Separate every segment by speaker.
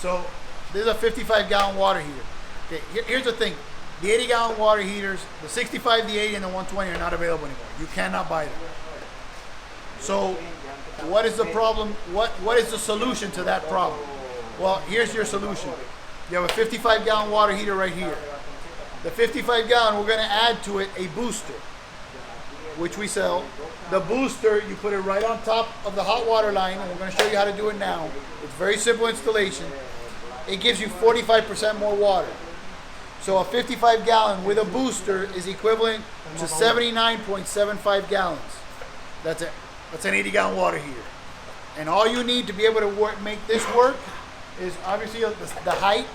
Speaker 1: So this is a 55-gallon water heater. Okay, here's the thing. The 80-gallon water heaters, the 65, the 80, and the 120 are not available anymore. You cannot buy them. So what is the problem? What is the solution to that problem? Well, here's your solution. You have a 55-gallon water heater right here. The 55-gallon, we're going to add to it a booster, which we sell. The booster, you put it right on top of the hot water line, and we're going to show you how to do it now. It's very simple installation. It gives you 45% more water. So a 55-gallon with a booster is equivalent to 79.75 gallons. That's it. That's an 80-gallon water heater. And all you need to be able to make this work is obviously the height.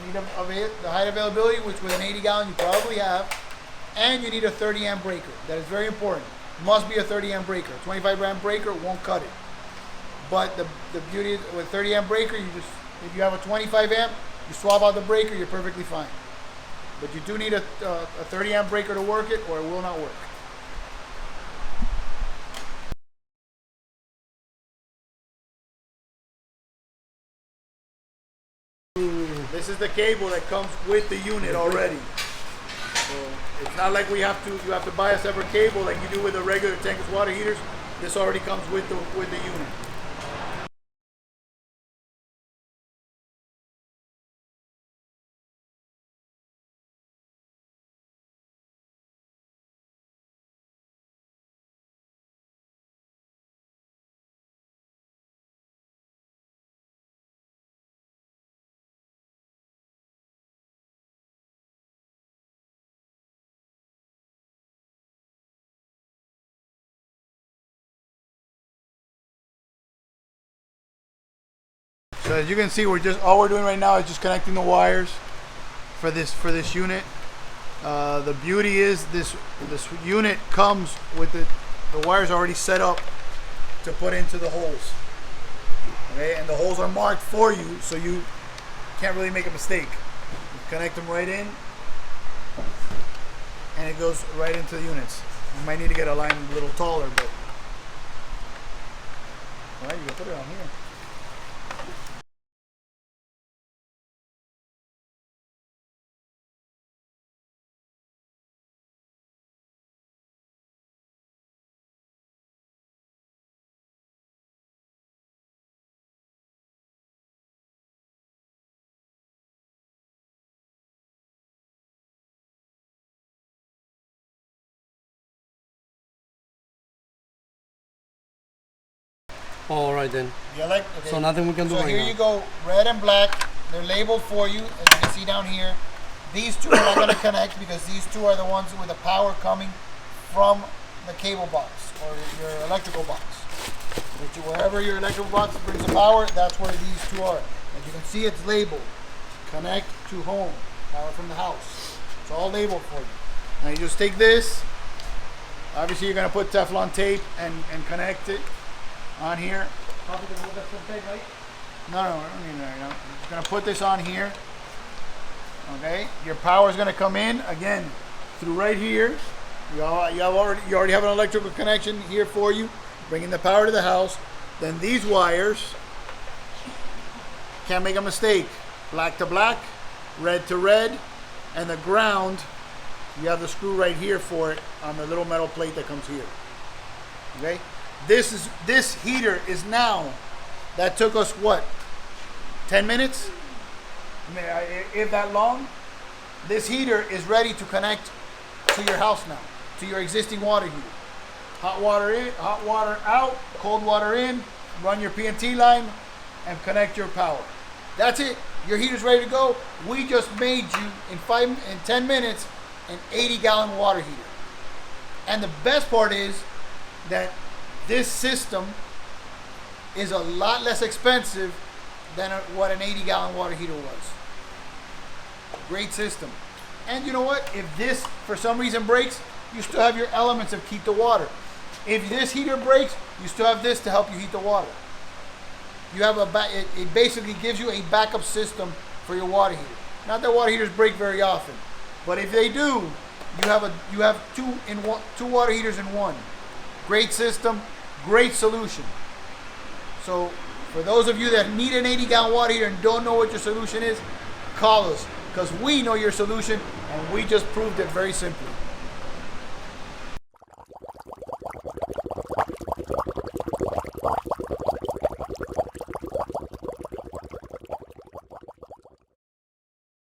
Speaker 1: You need the height availability, which with an 80-gallon you probably have. And you need a 30-amp breaker. That is very important. Must be a 30-amp breaker. A 25-amp breaker won't cut it. But the beauty is with 30-amp breaker, if you have a 25-amp, you swap out the breaker, you're perfectly fine. But you do need a 30-amp breaker to work it, or it will not work. This is the cable that comes with the unit already. So it's not like you have to buy a separate cable like you do with the regular tankless water heaters. This already comes with the unit. So as you can see, all we're doing right now is just connecting the wires for this unit. The beauty is this unit comes with the wires already set up to put into the holes. Okay, and the holes are marked for you, so you can't really make a mistake. You connect them right in, and it goes right into the units. You might need to get a line a little taller, but all right, you can put it on here.
Speaker 2: All right then.
Speaker 1: Okay.
Speaker 2: So nothing we can do right now.
Speaker 1: So here you go, red and black. They're labeled for you, as you can see down here. These two are not going to connect because these two are the ones with the power coming from the cable box or your electrical box. Wherever your electrical box brings the power, that's where these two are. As you can see, it's labeled. Connect to home. Power from the house. It's all labeled for you. Now you just take this. Obviously, you're going to put Teflon tape and connect it on here.
Speaker 2: Probably gonna hold that some tape, right?
Speaker 1: No, I don't need that right now. I'm just gonna put this on here. Okay, your power is gonna come in again through right here. You already have an electrical connection here for you, bringing the power to the house. Then these wires, can't make a mistake. Black to black, red to red, and the ground. You have the screw right here for it on the little metal plate that comes here. Okay. This heater is now, that took us what, 10 minutes? If that long. This heater is ready to connect to your house now, to your existing water heater. Hot water in, hot water out, cold water in, run your PNT line, and connect your power. That's it. Your heater's ready to go. We just made you, in 10 minutes, an 80-gallon water heater. And the best part is that this system is a lot less expensive than what an 80-gallon water heater was. Great system. And you know what? If this, for some reason, breaks, you still have your elements of keep the water. If this heater breaks, you still have this to help you heat the water. You have it basically gives you a backup system for your water heater. Not that water heaters break very often, but if they do, you have two water heaters in one. Great system. Great solution. So For those of you that need an 80-gallon water heater and don't know what your solution is, call us, because we know your solution and we just proved it very simply.